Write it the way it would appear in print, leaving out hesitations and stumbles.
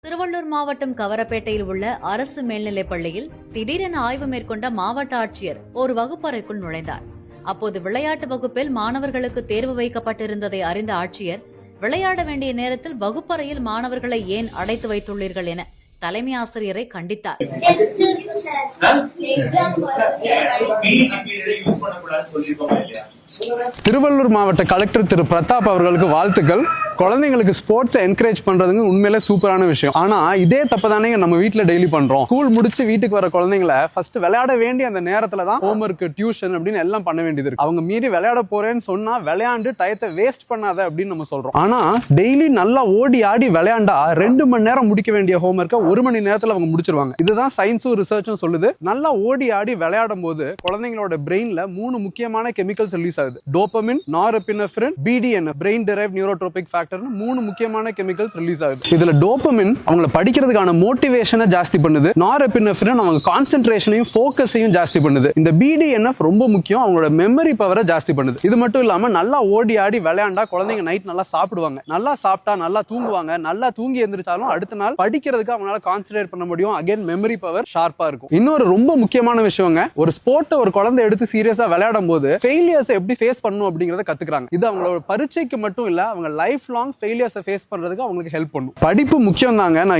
திருவள்ளூர் மாவட்டம் கவரப்பேட்டையில் உள்ள அரசு மேல்நிலைப் பள்ளியில் திடீரென ஆய்வு மேற்கொண்ட மாவட்ட ஆட்சியர் ஒரு வகுப்பறைக்குள் நுழைந்தார். அப்போது விளையாட்டு வகுப்பில் மாணவர்களுக்கு தேர்வு வைக்கப்பட்டிருந்ததை அறிந்த ஆட்சியர், விளையாட வேண்டிய நேரத்தில் வகுப்பறையில் மாணவர்களை ஏன் அடைத்து வைத்துள்ளீர்கள் என தலைமை ஆசிரியரை கண்டித்தார். திருவள்ளூர் மாவட்ட கலெக்டர் திரு பிரதாப் அவர்களுக்கு வாழ்த்துக்கள். குழந்தைங்களுக்கு ஸ்போர்ட்ஸை என்கரேஜ் பண்றதுங்க உண்மையிலே சூப்பரான விஷயம். ஆனா இதே தப்பதானே நம்ம வீட்டுல டெய்லி பண்றோம். ஸ்கூல் முடிச்சு வீட்டுக்கு வர குழந்தைங்களை ஃபர்ஸ்ட் விளையாட வேண்டிய அந்த நேரத்துல தான் ஹோம்ஒர்க், டியூஷன் அப்படின்னு எல்லாம் பண்ண வேண்டியது இருக்கு. அவங்க மீறி விளையாட போறேன்னு சொன்னா விளையாண்டு டயத்தை வேஸ்ட் பண்ணாத அப்படின்னு நம்ம சொல்றோம். ஆனா டெய்லி நல்லா ஓடி ஆடி விளையாண்டா 2 மணி நேரம் முடிக்க வேண்டிய ஹோம்ஒர்க்கை 1 மணி நேரத்துல அவங்க முடிச்சிருவாங்க. இதுதான் சயின்ஸும் ரிசர்ச்சும் சொல்லுது. நல்லா ஓடி ஆடி விளையாடும் போது குழந்தைங்களோட பிரெயின்ல 3 முக்கியமான கெமிக்கல்ஸ் ரிலீஸ் ஆகுது. Dopamine, norepinephrine, BDNF brain derived neurotrophic ஃபேக்டர்னு 3 முக்கியமான கெமிக்கல்ஸ் ரிலீஸ் ஆகுது. இதுல டோபமின் அவங்கள படிக்கிறதுக்கான மோட்டிவேஷனை ஜாஸ்தி பண்ணுது. நாரெபினெஃப்ரின் அவங்க கான்சென்ட்ரேஷனையும் ஃபோக்கஸையும் ஜாஸ்தி பண்ணுது. இந்த BDNF ரொம்ப முக்கியம், அவங்களோட மெமரி பவரை ஜாஸ்தி பண்ணுது. இது மட்டும் இல்லாம நல்லா ஓடி ஆடி விளையாண்டா குழந்தைங்க நைட் நல்லா சாப்பிடுவாங்க. நல்லா சாப்பிட்டா நல்லா தூங்குவாங்க. நல்லா தூங்கி எந்திரிச்சாலும் அடுத்த நாள் படிக்கிறதுக்கு அவங்களால கான்சென்ட்ரேட் பண்ண முடியும். அகைன் மெமரி பவர் ஷார்ப்பா இருக்கும். இன்னொரு ரொம்ப முக்கியமான விஷயங்க, ஒரு ஸ்போர்ட்டை ஒரு குழந்தை எடுத்து சீரியஸா விளையாடும் போது ஃபெயிலியர்ஸ் எப்படி ஃபேஸ் பண்ணணும் அப்படிங்கறத கத்துக்கிறாங்க. இது அவங்களோட பரீட்சைக்கு மட்டும் இல்ல, அவங்க லைஃப் லாங் ஃபெயிலியர்ஸை ஃபேஸ் பண்றதுக்கு அவங்களுக்கு ஹெல்ப் பண்ணும். படிப்பு முக்கியம் தாங்க.